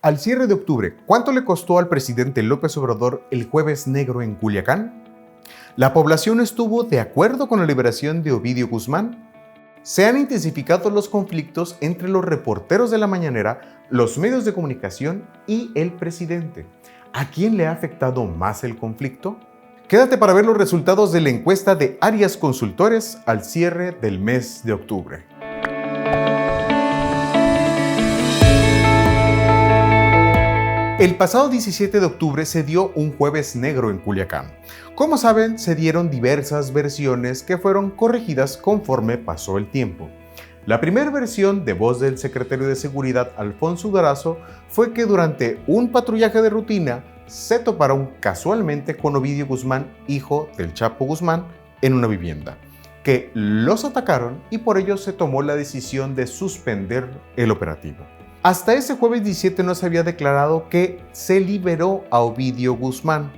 Al cierre de octubre, ¿cuánto le costó al presidente López Obrador el Jueves Negro en Culiacán? ¿La población estuvo de acuerdo con la liberación de Ovidio Guzmán? Se han intensificado los conflictos entre los reporteros de la mañanera, los medios de comunicación y el presidente. ¿A quién le ha afectado más el conflicto? Quédate para ver los resultados de la encuesta de Arias Consultores al cierre del mes de octubre. El pasado 17 de octubre se dio un Jueves Negro en Culiacán. Como saben, se dieron diversas versiones que fueron corregidas conforme pasó el tiempo. La primera versión, de voz del secretario de Seguridad Alfonso Durazo, fue que durante un patrullaje de rutina se toparon casualmente con Ovidio Guzmán, hijo del Chapo Guzmán, en una vivienda, que los atacaron y por ello se tomó la decisión de suspender el operativo. Hasta ese jueves 17 no se había declarado que se liberó a Ovidio Guzmán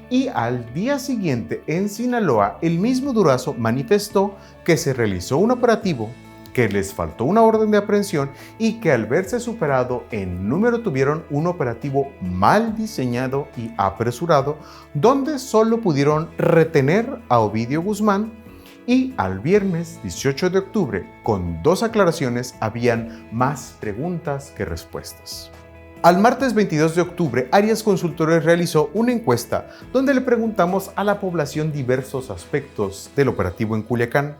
y al día siguiente en Sinaloa el mismo Durazo manifestó que se realizó un operativo, que les faltó una orden de aprehensión y que al verse superado en número tuvieron un operativo mal diseñado y apresurado donde solo pudieron retener a Ovidio Guzmán. Y al viernes 18 de octubre, con 2 aclaraciones, habían más preguntas que respuestas. Al martes 22 de octubre, Arias Consultores realizó una encuesta donde le preguntamos a la población diversos aspectos del operativo en Culiacán,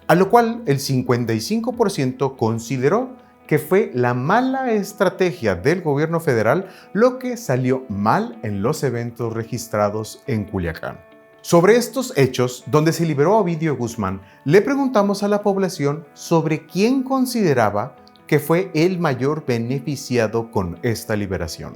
a lo cual el 55% consideró que fue la mala estrategia del gobierno federal lo que salió mal en los eventos registrados en Culiacán. Sobre estos hechos, donde se liberó a Ovidio Guzmán, le preguntamos a la población sobre quién consideraba que fue el mayor beneficiado con esta liberación.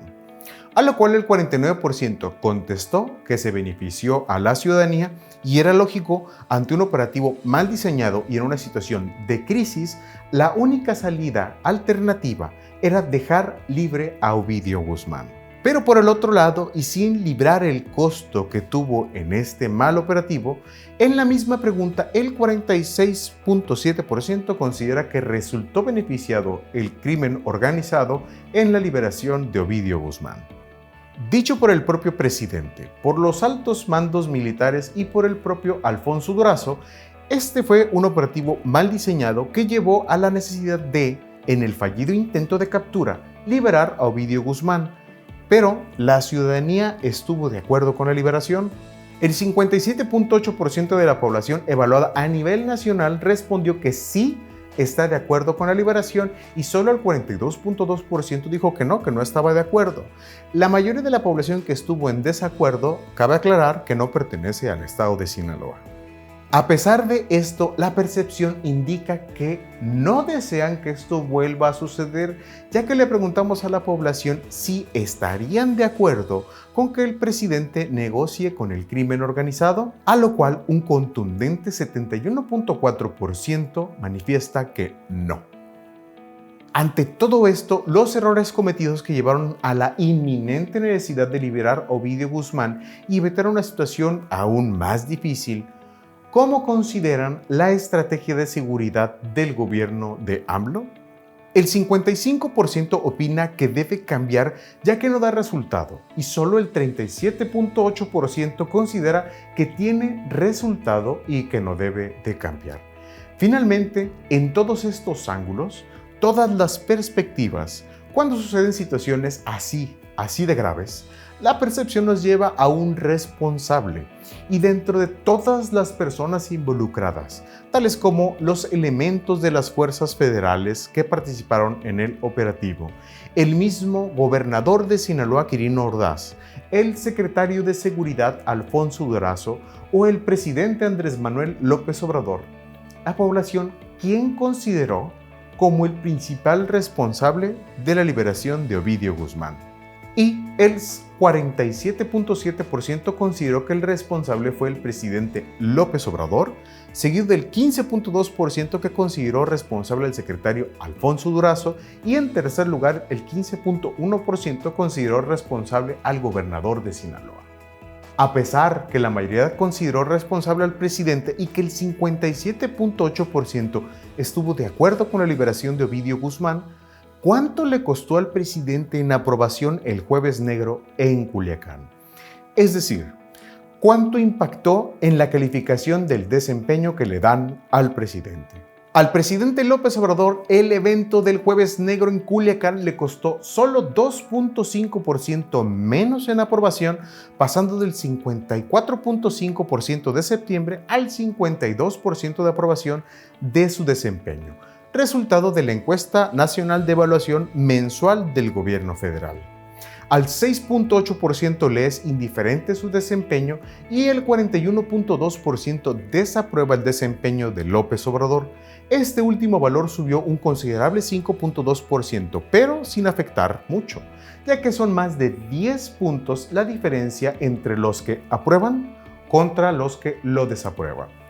A lo cual el 49% contestó que se benefició a la ciudadanía y era lógico, ante un operativo mal diseñado y en una situación de crisis, la única salida alternativa era dejar libre a Ovidio Guzmán. Pero por el otro lado, y sin librar el costo que tuvo en este mal operativo, en la misma pregunta el 46.7% considera que resultó beneficiado el crimen organizado en la liberación de Ovidio Guzmán. Dicho por el propio presidente, por los altos mandos militares y por el propio Alfonso Durazo, este fue un operativo mal diseñado que llevó a la necesidad de, en el fallido intento de captura, liberar a Ovidio Guzmán. Pero la ciudadanía estuvo de acuerdo con la liberación. El 57.8% de la población evaluada a nivel nacional respondió que sí está de acuerdo con la liberación y solo el 42.2% dijo que no estaba de acuerdo. La mayoría de la población que estuvo en desacuerdo, cabe aclarar que no pertenece al estado de Sinaloa. A pesar de esto, la percepción indica que no desean que esto vuelva a suceder, ya que le preguntamos a la población si estarían de acuerdo con que el presidente negocie con el crimen organizado, a lo cual un contundente 71.4% manifiesta que no. Ante todo esto, los errores cometidos que llevaron a la inminente necesidad de liberar a Ovidio Guzmán y evitar una situación aún más difícil, ¿cómo consideran la estrategia de seguridad del gobierno de AMLO? El 55% opina que debe cambiar ya que no da resultado y solo el 37.8% considera que tiene resultado y que no debe de cambiar. Finalmente, en todos estos ángulos, todas las perspectivas, cuando suceden situaciones así de graves, la percepción nos lleva a un responsable y dentro de todas las personas involucradas, tales como los elementos de las fuerzas federales que participaron en el operativo, el mismo gobernador de Sinaloa, Quirino Ordaz, el secretario de Seguridad, Alfonso Durazo, o el presidente Andrés Manuel López Obrador, la población, ¿quién consideró como el principal responsable de la liberación de Ovidio Guzmán? Y el 47.7% consideró que el responsable fue el presidente López Obrador, seguido del 15.2% que consideró responsable el secretario Alfonso Durazo y en tercer lugar el 15.1% consideró responsable al gobernador de Sinaloa. A pesar que la mayoría consideró responsable al presidente y que el 57.8% estuvo de acuerdo con la liberación de Ovidio Guzmán, ¿Cuánto le costó al presidente en aprobación el Jueves Negro en Culiacán? Es decir, ¿cuánto impactó en la calificación del desempeño que le dan al presidente? Al presidente López Obrador, el evento del Jueves Negro en Culiacán le costó solo 2.5% menos en aprobación, pasando del 54.5% de septiembre al 52% de aprobación de su desempeño, resultado de la encuesta nacional de evaluación mensual del gobierno federal. Al 6.8% le es indiferente su desempeño y el 41.2% desaprueba el desempeño de López Obrador. Este último valor subió un considerable 5.2%, pero sin afectar mucho, ya que son más de 10 puntos la diferencia entre los que aprueban contra los que lo desaprueban.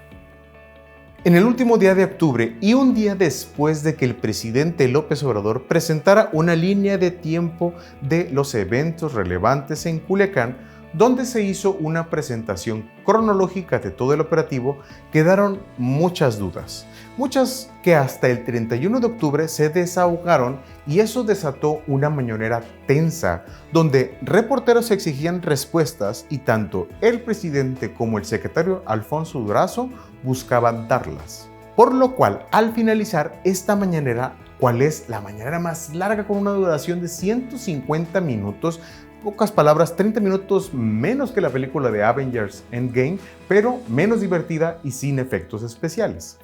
En el último día de octubre y un día después de que el presidente López Obrador presentara una línea de tiempo de los eventos relevantes en Culiacán, donde se hizo una presentación cronológica de todo el operativo, quedaron muchas dudas. Muchas que hasta el 31 de octubre se desahogaron y eso desató una mañanera tensa, donde reporteros exigían respuestas y tanto el presidente como el secretario Alfonso Durazo buscaban darlas. Por lo cual, al finalizar esta mañanera, ¿cuál es la mañanera más larga con una duración de 150 minutos? Pocas palabras, 30 minutos menos que la película de Avengers Endgame, pero menos divertida y sin efectos especiales.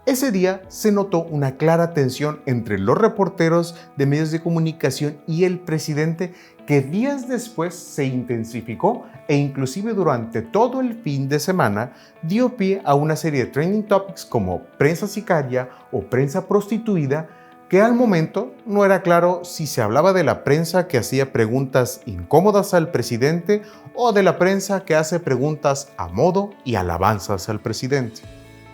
Ese día se notó una clara tensión entre los reporteros de medios de comunicación y el presidente, que días después se intensificó e inclusive durante todo el fin de semana dio pie a una serie de trending topics como prensa sicaria o prensa prostituida, que al momento no era claro si se hablaba de la prensa que hacía preguntas incómodas al presidente o de la prensa que hace preguntas a modo y alabanzas al presidente.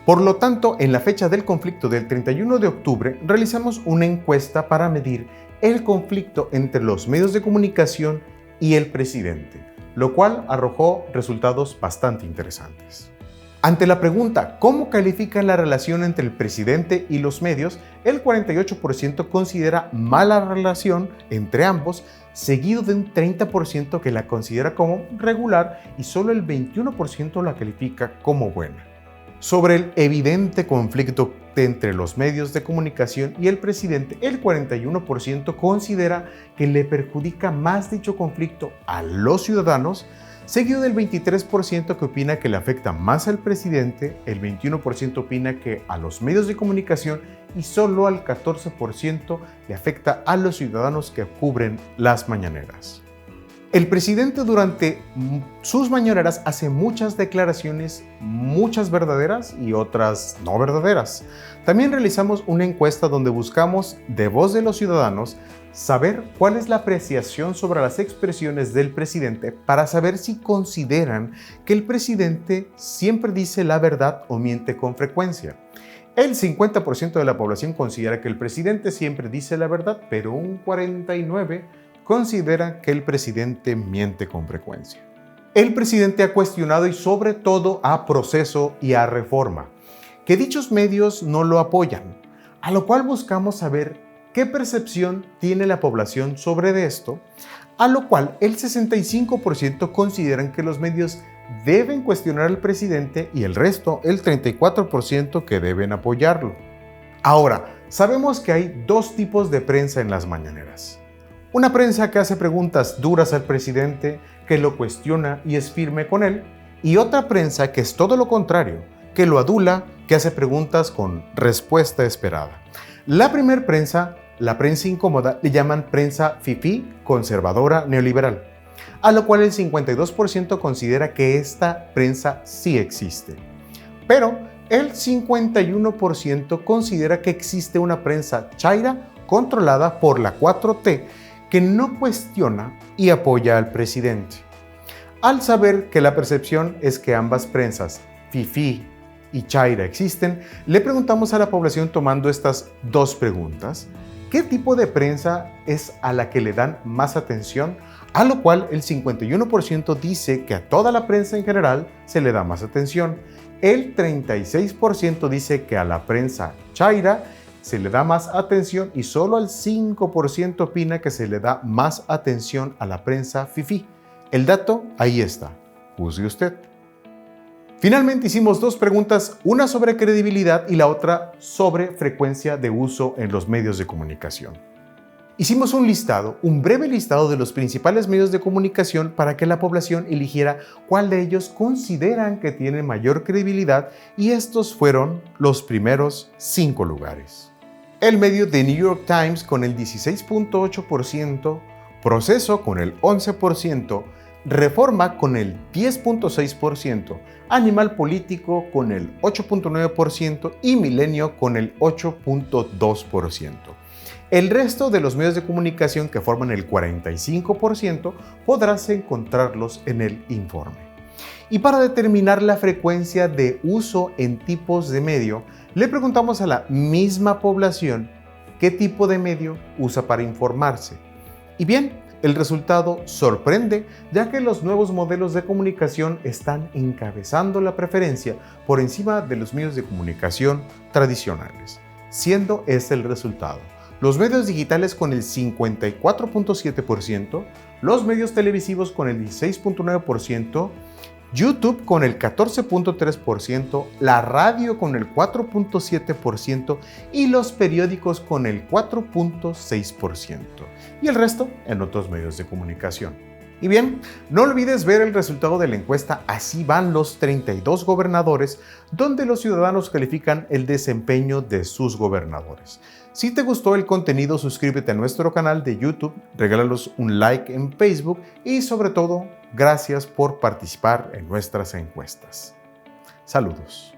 Por lo tanto, en la fecha del conflicto del 31 de octubre, realizamos una encuesta para medir el conflicto entre los medios de comunicación y el presidente, lo cual arrojó resultados bastante interesantes. Ante la pregunta ¿cómo califican la relación entre el presidente y los medios?, el 48% considera mala relación entre ambos, seguido de un 30% que la considera como regular y solo el 21% la califica como buena. Sobre el evidente conflicto entre los medios de comunicación y el presidente, el 41% considera que le perjudica más dicho conflicto a los ciudadanos, seguido del 23% que opina que le afecta más al presidente, el 21% opina que a los medios de comunicación y solo al 14% le afecta a los ciudadanos que cubren las mañaneras. El presidente durante sus mañaneras hace muchas declaraciones, muchas verdaderas y otras no verdaderas. También realizamos una encuesta donde buscamos, de voz de los ciudadanos, saber cuál es la apreciación sobre las expresiones del presidente para saber si consideran que el presidente siempre dice la verdad o miente con frecuencia. El 50% de la población considera que el presidente siempre dice la verdad, pero un 49% considera que el presidente miente con frecuencia. El presidente ha cuestionado y sobre todo a Proceso y a Reforma, que dichos medios no lo apoyan, a lo cual buscamos saber qué percepción tiene la población sobre esto, a lo cual el 65% consideran que los medios deben cuestionar al presidente y el resto, el 34%, que deben apoyarlo. Ahora, sabemos que hay dos tipos de prensa en las mañaneras. Una prensa que hace preguntas duras al presidente, que lo cuestiona y es firme con él, y otra prensa que es todo lo contrario, que lo adula, que hace preguntas con respuesta esperada. La primer prensa, la prensa incómoda, le llaman prensa fifí, conservadora, neoliberal, a lo cual el 52% considera que esta prensa sí existe. Pero el 51% considera que existe una prensa chaira controlada por la 4T, que no cuestiona y apoya al presidente. Al saber que la percepción es que ambas prensas, fifí y chaira, existen, le preguntamos a la población tomando estas dos preguntas: ¿qué tipo de prensa es a la que le dan más atención? A lo cual el 51% dice que a toda la prensa en general se le da más atención. El 36% dice que a la prensa chaira se le da más atención y solo el 5% opina que se le da más atención a la prensa fifí. El dato ahí está. Juzgue usted. Finalmente hicimos dos preguntas, una sobre credibilidad y la otra sobre frecuencia de uso en los medios de comunicación. Hicimos un breve listado de los principales medios de comunicación para que la población eligiera cuál de ellos consideran que tiene mayor credibilidad y estos fueron los primeros 5 lugares. El medio The New York Times con el 16.8%, Proceso con el 11%, Reforma con el 10.6%, Animal Político con el 8.9% y Milenio con el 8.2%. El resto de los medios de comunicación que forman el 45% podrás encontrarlos en el informe. Y para determinar la frecuencia de uso en tipos de medio, le preguntamos a la misma población qué tipo de medio usa para informarse. Y bien, el resultado sorprende, ya que los nuevos modelos de comunicación están encabezando la preferencia por encima de los medios de comunicación tradicionales, siendo este el resultado. Los medios digitales con el 54.7%, los medios televisivos con el 16.9%, YouTube con el 14.3%, la radio con el 4.7% y los periódicos con el 4.6%. Y el resto en otros medios de comunicación. Y bien, no olvides ver el resultado de la encuesta Así van los 32 gobernadores, donde los ciudadanos califican el desempeño de sus gobernadores. Si te gustó el contenido, suscríbete a nuestro canal de YouTube, regálanos un like en Facebook y sobre todo, gracias por participar en nuestras encuestas. Saludos.